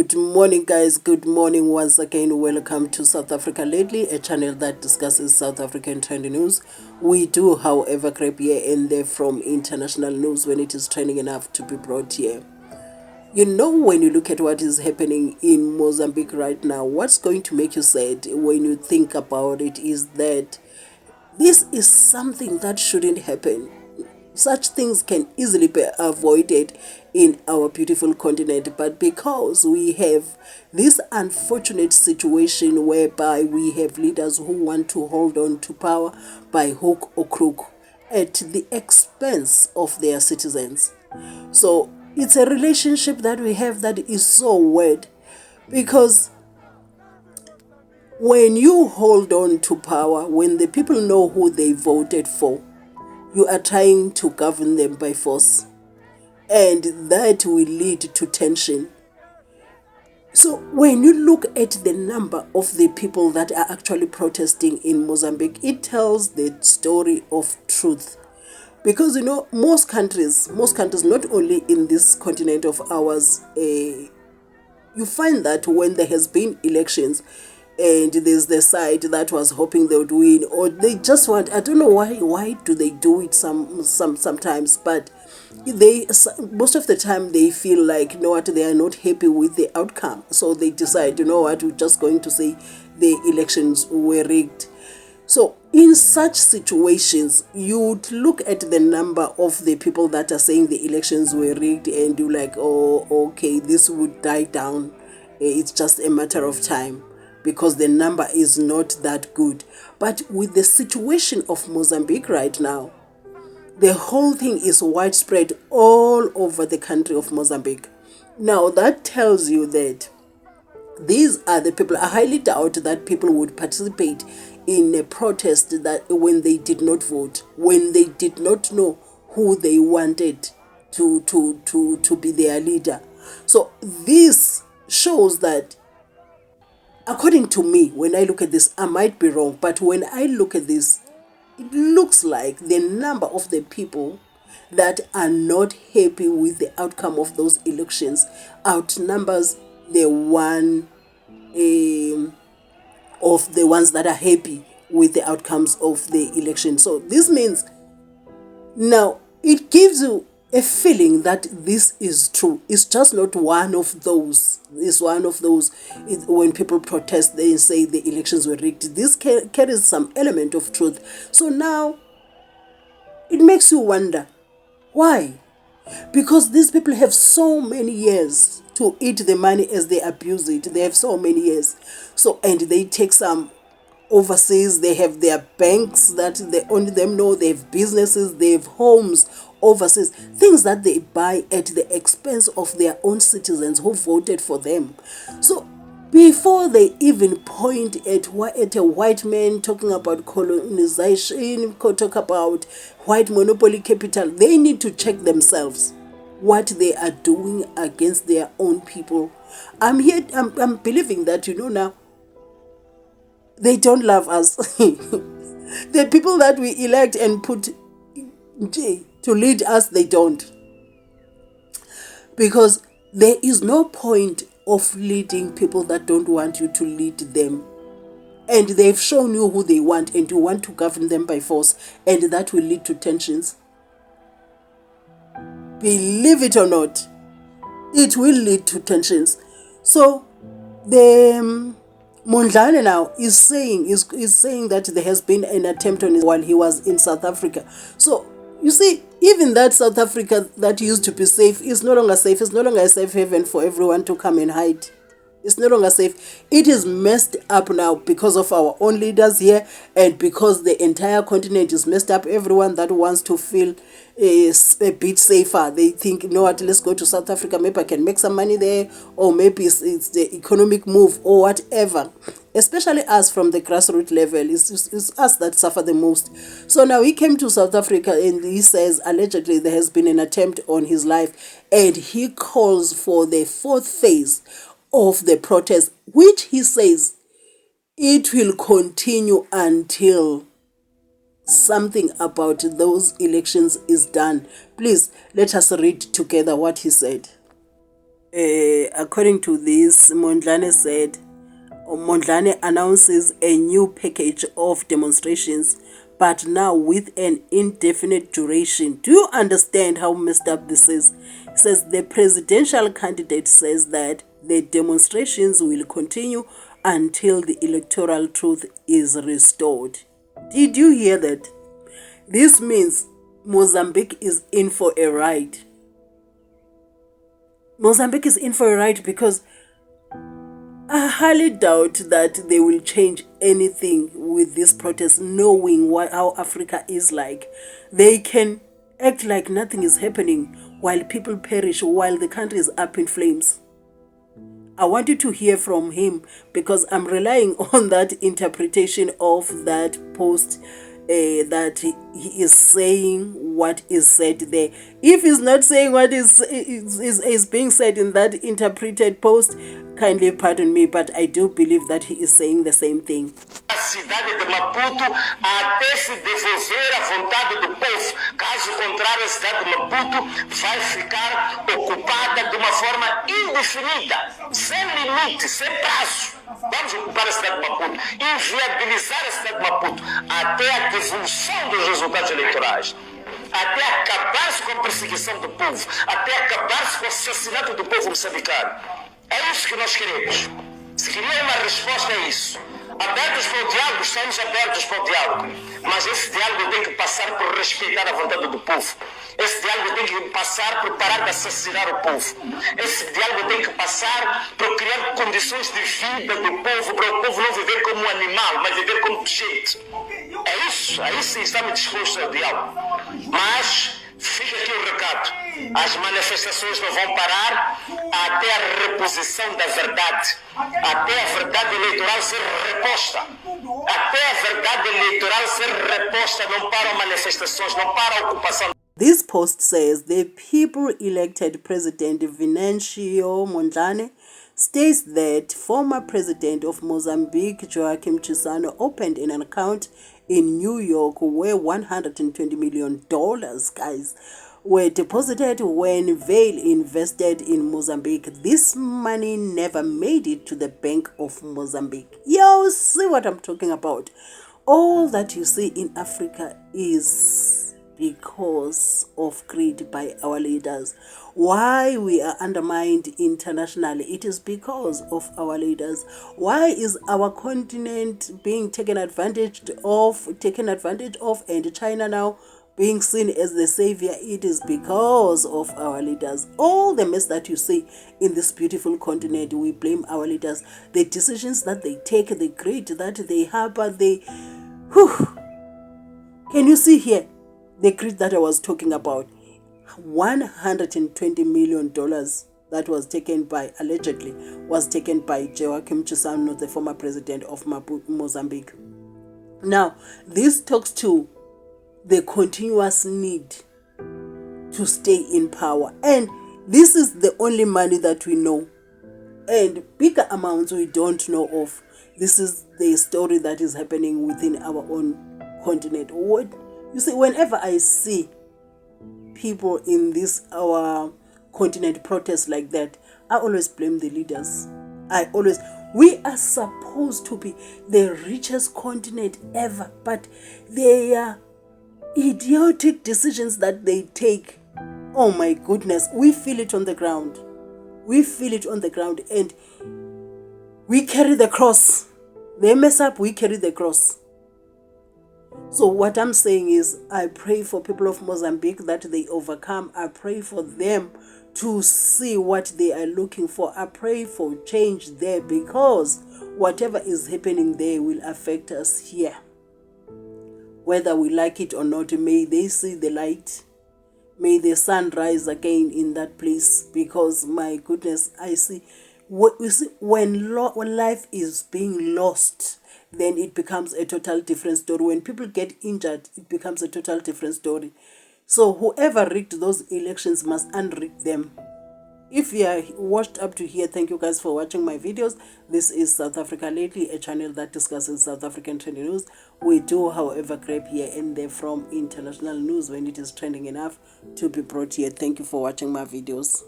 Good morning, guys. Good morning once again. Welcome to South Africa Lately, a channel that discusses South African trending news. We do, however, grab here and there from international news when it is trending enough to be brought here. You know, when you look at what is happening in Mozambique right now, what's going to make you sad when you think about it is that this is something that shouldn't happen. Such things can easily be avoided in our beautiful continent, but because we have this unfortunate situation whereby we have leaders who want to hold on to power by hook or crook at the expense of their citizens. So it's a relationship that we have that is so weird, because when you hold on to power, when the people know who they voted for, you are trying to govern them by force, and that will lead to tension. So when you look at the number of the people that are actually protesting in Mozambique, it tells the story of truth. Because, you know, most countries, not only in this continent of ours, you find that when there has been elections and there's the side that was hoping they would win, or they just want, I don't know why do they do it sometimes, but they, most of the time, they feel like, you know what, they are not happy with the outcome, so they decide, you know what, we're just going to say the elections were rigged. So in such situations, you would look at the number of the people that are saying the elections were rigged, and you're like, oh, okay, this would die down. It's just a matter of time, because the number is not that good. But with the situation of Mozambique right now, the whole thing is widespread all over the country of Mozambique. Now that tells you that these are the people. I highly doubt that people would participate in a protest that when they did not vote, when they did not know who they wanted to be their leader. So this shows that, according to me, when I look at this, I might be wrong, but when I look at this, it looks like the number of the people that are not happy with the outcome of those elections outnumbers the one of the ones that are happy with the outcomes of the election. So this means, now it gives you a feeling that this is true. It's just not one of those. It's one of those, when people protest, they say the elections were rigged. This carries some element of truth. So now it makes you wonder, why? Because these people have so many years to eat the money as they abuse it. They have so many years. So, and they take some overseas. They have their banks that they only them know. They have businesses. They have homes overseas. Things that they buy at the expense of their own citizens who voted for them. So before they even point at a white man talking about colonization, talk about white monopoly capital, they need to check themselves what they are doing against their own people. I'm believing that, you know, now they don't love us. The people that we elect and put to lead us, they don't. Because there is no point of leading people that don't want you to lead them. And they've shown you who they want, and you want to govern them by force, and that will lead to tensions. Believe it or not, it will lead to tensions. So the MONDLANE now is saying that there has been an attempt on him while he was in South Africa. So you see, even that South Africa that used to be safe is no longer safe. It's no longer a safe haven for everyone to come and hide. It's no longer safe. It is messed up now because of our own leaders here, and because the entire continent is messed up. Everyone that wants to feel a bit safer, they think, you know what, let's go to South Africa. Maybe I can make some money there, or maybe it's the economic move or whatever. Especially us from the grassroots level, it's us that suffer the most. So now he came to South Africa, and he says allegedly there has been an attempt on his life, and he calls for the fourth phase of the protest, which he says it will continue until something about those elections is done. Please let us read together what he said. According to this, Mondlane announces a new package of demonstrations, but now with an indefinite duration. Do you understand how messed up this is? It says the presidential candidate says that the demonstrations will continue until the electoral truth is restored. Did you hear that? This means Mozambique is in for a ride. Mozambique is in for a ride because I highly doubt that they will change anything with this protest, knowing how Africa is like. They can act like nothing is happening while people perish, while the country is up in flames. I wanted to hear from him because I'm relying on that interpretation of that post, that he is saying what is said there. If he's not saying what is being said in that interpreted post, kindly pardon me, but I do believe that he is saying the same thing. A cidade de Maputo até se devolver à vontade do povo. Caso contrário, a cidade de Maputo vai ficar ocupada de uma forma indefinida, sem limite, sem prazo. Vamos ocupar a cidade de Maputo, inviabilizar a cidade de Maputo até a devolução dos resultados eleitorais, até acabar-se com a perseguição do povo, até acabar-se com o assassinato do povo moçambicano. É isso que nós queremos. Se queria uma resposta a isso, abertos para o diálogo, estamos abertos para o diálogo, mas esse diálogo tem que passar por respeitar a vontade do povo. Esse diálogo tem que passar por parar de assassinar o povo. Esse diálogo tem que passar por criar condições de vida do povo, para o povo não viver como um animal, mas viver como gente. É isso, aí sim estamos dispostos ao diálogo. Mas fica aqui o recado. As manifestações não vão parar até a reposição da verdade, até a verdade eleitoral ser reposta. Até a verdade eleitoral ser reposta, não param manifestações, não para a ocupação. This post says the people elected President Venancio Mondlane states that former President of Mozambique, Joaquim Chissano, opened an account in New York where $120 million, guys, were deposited when Vale invested in Mozambique. This money never made it to the Bank of Mozambique. Yo, see what I'm talking about? All that you see in Africa is because of greed by our leaders. Why we are undermined internationally, it is because of our leaders. Why is our continent being taken advantage of, and China now being seen as the savior? It is because of our leaders. All the mess that you see in this beautiful continent, we blame our leaders. The decisions that they take, the greed that they harbor, can you see here the greed that I was talking about? $120 million that was taken by, allegedly, was taken by Joaquim Chissano, the former president of Mozambique. Now, this talks to the continuous need to stay in power. And this is the only money that we know. And bigger amounts we don't know of. This is the story that is happening within our own continent. What you see, whenever I see people in this our continent protest like that, I always blame the leaders. We are supposed to be the richest continent ever, but they are idiotic decisions that they take. Oh my goodness, we feel it on the ground. We feel it on the ground, and we carry the cross. They mess up, we carry the cross. So what I'm saying is, I pray for people of Mozambique that they overcome. I pray for them to see what they are looking for. I pray for change there, because whatever is happening there will affect us here. Whether we like it or not, may they see the light. May the sun rise again in that place, because my goodness, I see what you see when life is being lost, then it becomes a total different story. When people get injured, it becomes a total different story. So whoever rigged those elections must unrig them. If you are watched up to here, thank you guys for watching my videos. This is South Africa Lately, a channel that discusses South African trending news. We do, however, grab here and there from international news when it is trending enough to be brought here. Thank you for watching my videos.